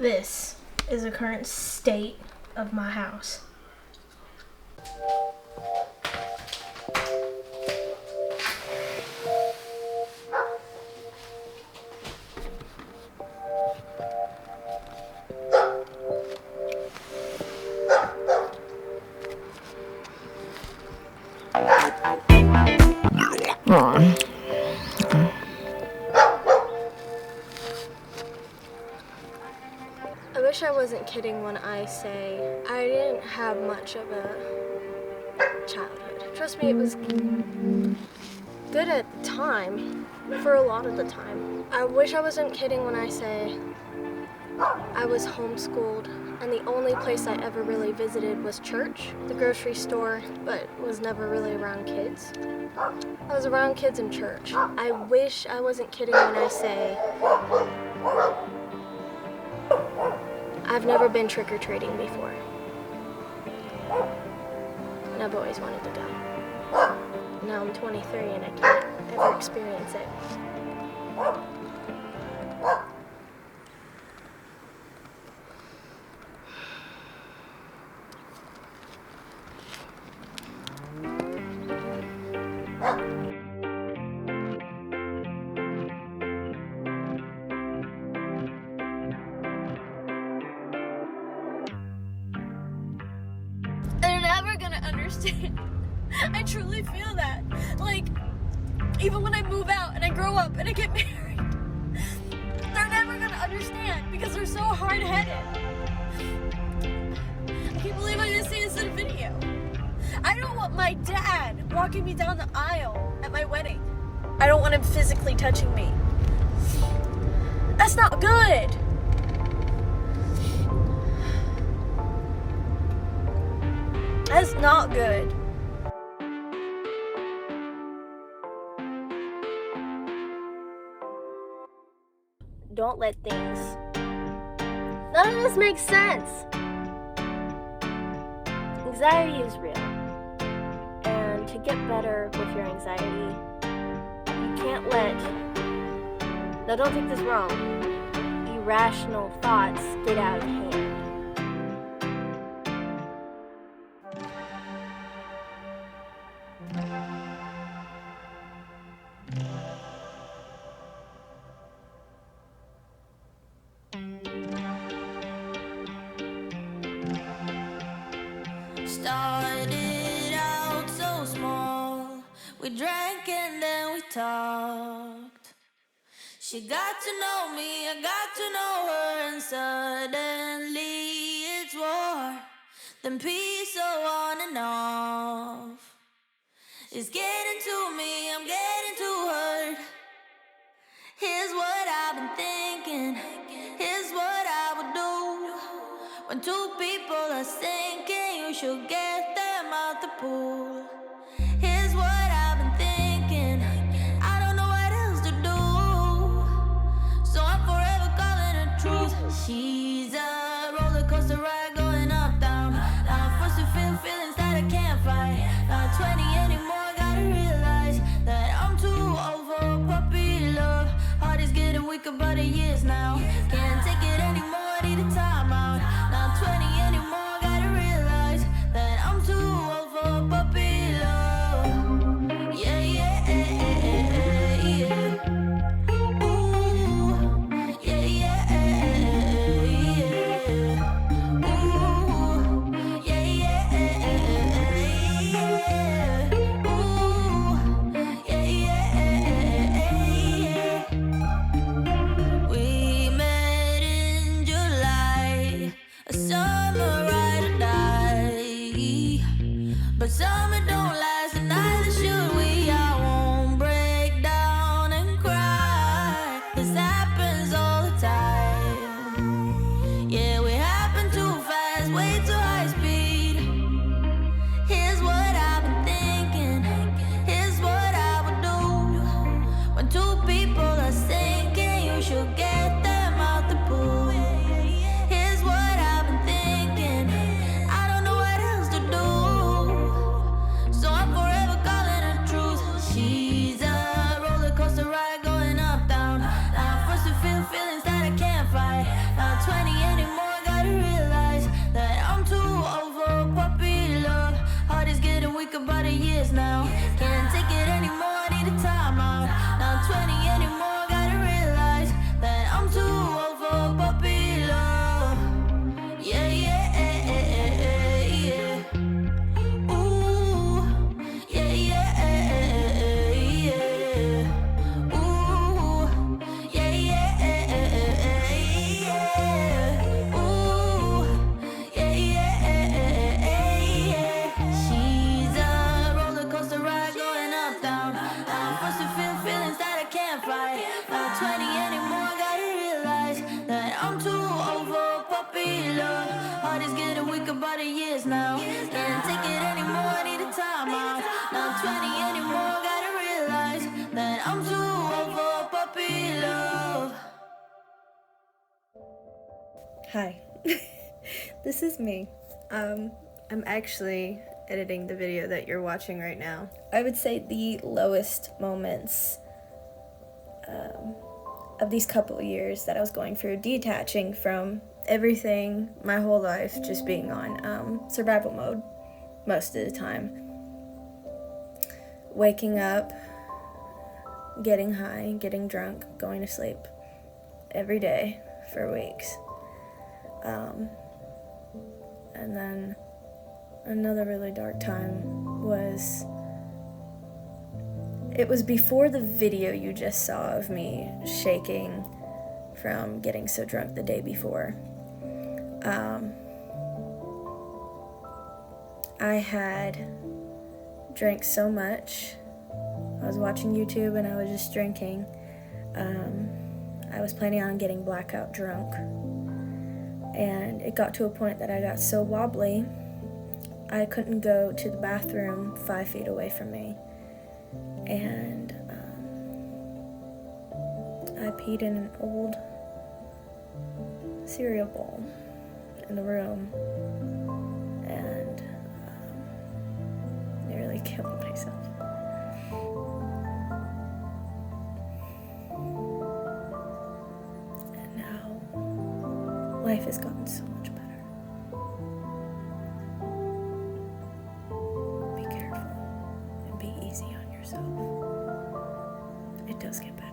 This is the current state of my house. I wish I wasn't kidding when I say I didn't have much of a childhood. Trust me, it was good at the time, for a lot of the time. I wish I wasn't kidding when I say I was homeschooled and the only place I ever really visited was church, the grocery store, but was never really around kids. I was around kids in church. I wish I wasn't kidding when I say I've never been trick-or-treating before. And I've always wanted to go. Now I'm 23 and I can't ever experience it. They're never gonna understand. I truly feel that. Like, even when I move out and I grow up and I get married, they're never gonna understand because they're so hard-headed. I can't believe I just see this in a video. I don't want my dad walking me down the aisle at my wedding. I don't want him physically touching me. That's not good. That's not good. Don't let things... None of this makes sense. Anxiety is real. And to get better with your anxiety, you can't let... Now don't take this wrong. Irrational thoughts get out of hand. Started out so small. We drank and then we talked. She got to know me, I got to know her, and suddenly it's war. Then peace, so on and off. It's getting to me, I'm getting too hurt. Here's what I've been thinking. Here's what I would do. When two people are sinking, you should get them out the pool. Here's what I've been thinking. I don't know what else to do, so I'm forever calling the truth. She's a roller coaster ride going up, down. I'm forced to feel feelings that I can't fight. Not 20 anymore, gotta realize that I'm too old for puppy love. Heart is getting weaker by the years now. Can't take it anymore, need a time out. Not 20 anymore, gotta realize that I'm too old for puppy love. Yeah, yeah, yeah. Ooh, yeah, yeah, yeah. Ooh, years now. Can't take it anymore, need a timeout. Not 20 anymore, gotta realize that I'm too old for puppy love. Yeah, yeah, yeah. Ooh, yeah, yeah, yeah. Ooh, yeah, yeah, yeah. Ooh, yeah, yeah. She's a roller coaster ride going up, down. I'm forced to feel feelings that I can't fight. Not 20 anymore, gotta realize that I'm too old for puppy love. Heart is getting weaker by the years now. Can't take it anymore, need a timeout. Not 20 anymore, gotta realize that I'm too old for puppy love. Hi, this is me. I'm actually editing the video that you're watching right now. I would say the lowest moments of these couple of years that I was going through, detaching from everything my whole life, just being on survival mode most of the time. Waking up, getting high, getting drunk, going to sleep every day for weeks. And then another really dark time was, it was before the video you just saw of me shaking from getting so drunk the day before. I had drank so much. I was watching YouTube and I was just drinking. I was planning on getting blackout drunk. And it got to a point that I got so wobbly, I couldn't go to the bathroom 5 feet away from me. And I peed in an old cereal bowl in the room and nearly killed myself. And now life has gotten so much better. Be careful and be easy on yourself. It does get better.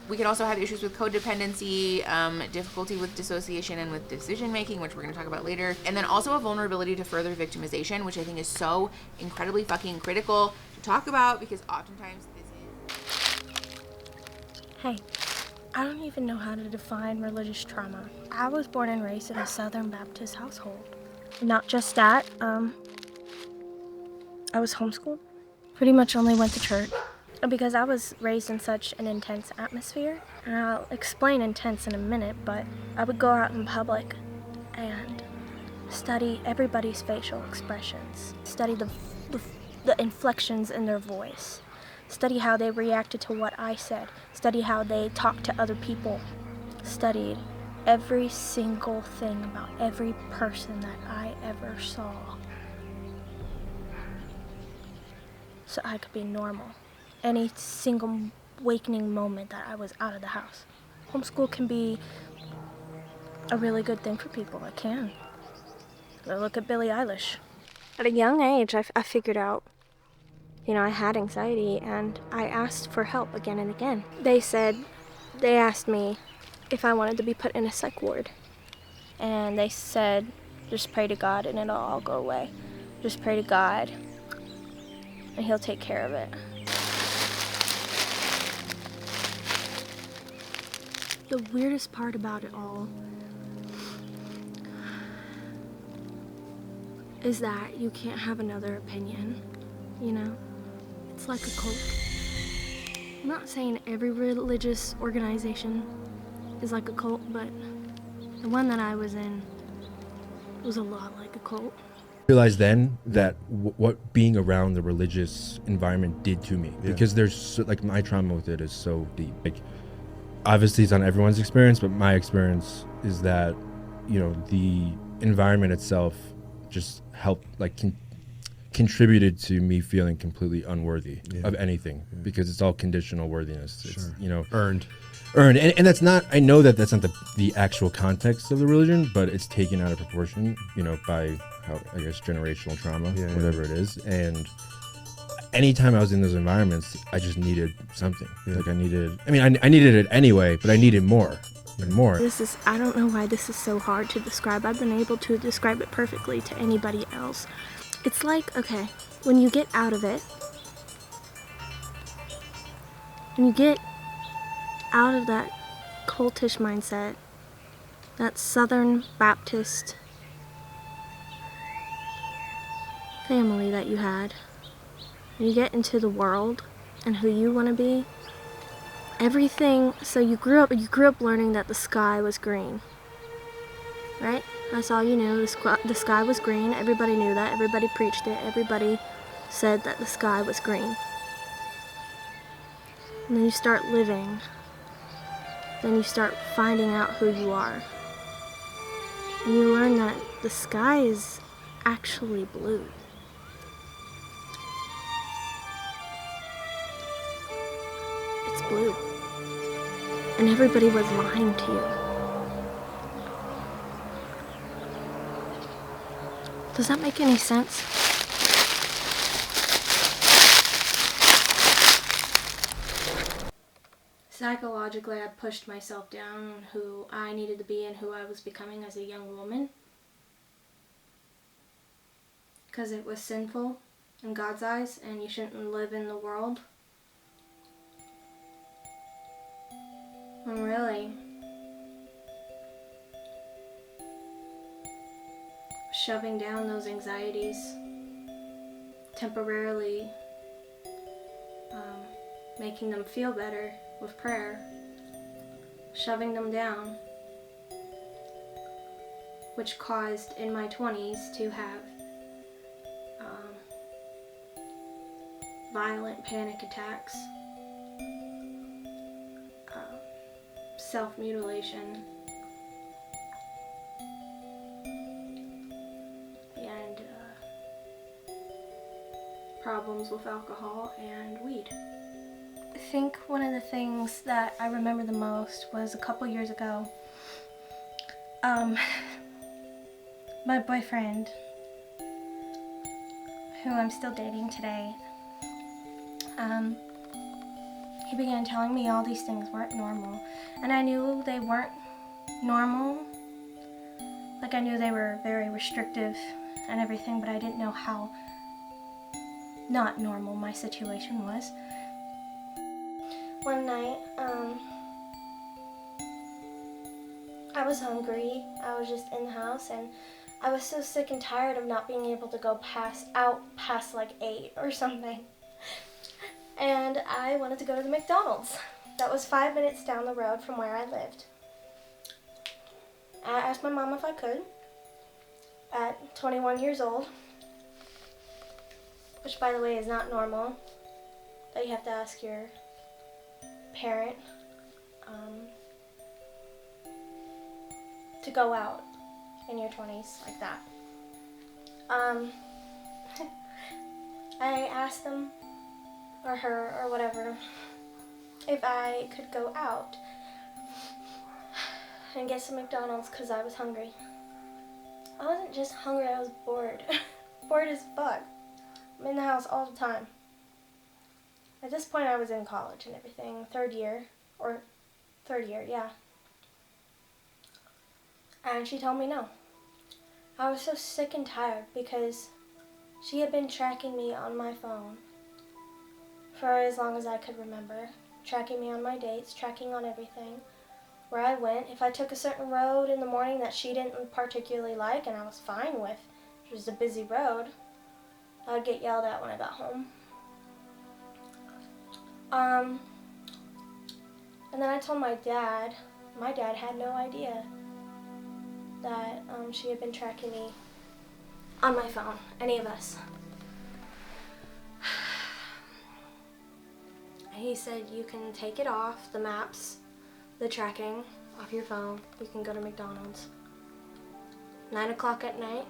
We can also have issues with codependency, difficulty with dissociation and with decision making, which we're going to talk about later. And then also a vulnerability to further victimization, which I think is so incredibly fucking critical to talk about, because oftentimes this is... Hey, I don't even know how to define religious trauma. I was born and raised in a Southern Baptist household. Not just that, I was homeschooled. Pretty much only went to church. Because I was raised in such an intense atmosphere, and I'll explain intense in a minute, but I would go out in public and study everybody's facial expressions, study the inflections in their voice, study how they reacted to what I said, study how they talked to other people, studied every single thing about every person that I ever saw, so I could be normal. Any single awakening moment that I was out of the house. Homeschool can be a really good thing for people. It can. Look at Billie Eilish. At a young age, I figured out, I had anxiety, and I asked for help again and again. They asked me if I wanted to be put in a psych ward. And they said, just pray to God and it'll all go away. Just pray to God and He'll take care of it. The weirdest part about it all is that you can't have another opinion, It's like a cult. I'm not saying every religious organization is like a cult, but the one that I was in was a lot like a cult. I realized then that what being around the religious environment did to me, because there's so, my trauma with it is so deep. Obviously it's not everyone's experience, but my experience is that, the environment itself just helped, contributed to me feeling completely unworthy of anything because it's all conditional worthiness. It's, you know, Earned. And that's not, I know that that's not the actual context of the religion, but it's taken out of proportion, you know, by how, I guess, generational trauma, whatever it is. And anytime I was in those environments, I just needed something. Like I needed it anyway, but I needed more and more. I don't know why this is so hard to describe. I've been able to describe it perfectly to anybody else. It's like, okay, when you get out of it, when you get out of that cultish mindset, that Southern Baptist family that you had, when you get into the world and who you want to be, everything, so you grew up learning that the sky was green, right? That's all you knew, the sky was green, everybody knew that, everybody preached it, everybody said that the sky was green. And then you start living, then you start finding out who you are. And you learn that the sky is actually blue. It's blue. And everybody was lying to you. Does that make any sense? Psychologically, I pushed myself down on who I needed to be and who I was becoming as a young woman. Because it was sinful in God's eyes, and you shouldn't live in the world. And really, shoving down those anxieties temporarily, making them feel better with prayer, shoving them down, which caused in my 20s to have violent panic attacks, self-mutilation, and problems with alcohol and weed. I think one of the things that I remember the most was a couple years ago. My boyfriend, who I'm still dating today, he began telling me all these things weren't normal. And I knew they weren't normal. Like, I knew they were very restrictive and everything, but I didn't know how not normal my situation was. One night, I was hungry. I was just in the house, and I was so sick and tired of not being able to go past like 8 or something. And I wanted to go to the McDonald's. That was 5 minutes down the road from where I lived. I asked my mom if I could at 21 years old, which, by the way, is not normal, that you have to ask your parent to go out in your 20s like that. I asked them, or her, or whatever, if I could go out and get some McDonald's because I was hungry. I wasn't just hungry, I was bored. Bored as fuck. I'm in the house all the time. At this point I was in college and everything, third year, yeah. And she told me no. I was so sick and tired because she had been tracking me on my phone for as long as I could remember, tracking me on my dates, tracking on everything, where I went. If I took a certain road in the morning that she didn't particularly like and I was fine with, which was a busy road, I would get yelled at when I got home. And then I told my dad. My dad had no idea that she had been tracking me on my phone, any of us. He said, you can take it off, the maps, the tracking, off your phone. You can go to McDonald's. 9 o'clock at night,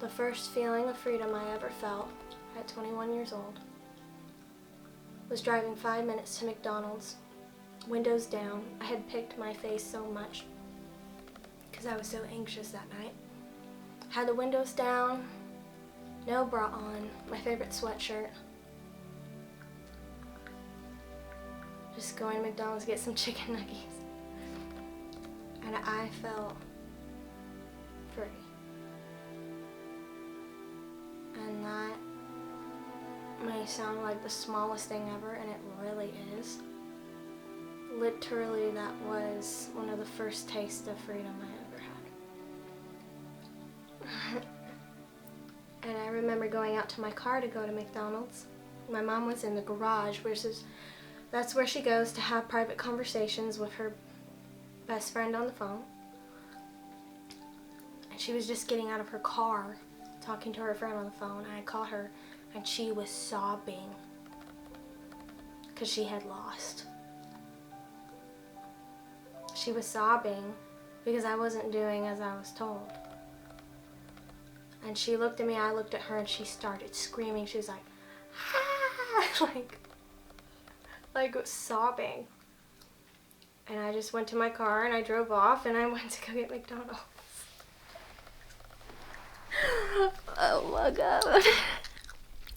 The first feeling of freedom I ever felt at 21 years old was driving 5 minutes to McDonald's, windows down. I had picked my face so much because I was so anxious that night. Had the windows down, no bra on, my favorite sweatshirt. Just going to McDonald's to get some chicken nuggets. And I felt free. And that may sound like the smallest thing ever, and it really is. Literally, that was one of the first tastes of freedom I ever had. And I remember going out to my car to go to McDonald's. My mom was in the garage, that's where she goes to have private conversations with her best friend on the phone. And she was just getting out of her car, talking to her friend on the phone. I caught her, and she was sobbing because she had lost. She was sobbing because I wasn't doing as I was told. And she looked at me, I looked at her, and she started screaming. She was like, ah! like sobbing. And I just went to my car and I drove off and I went to go get McDonald's. Oh my God.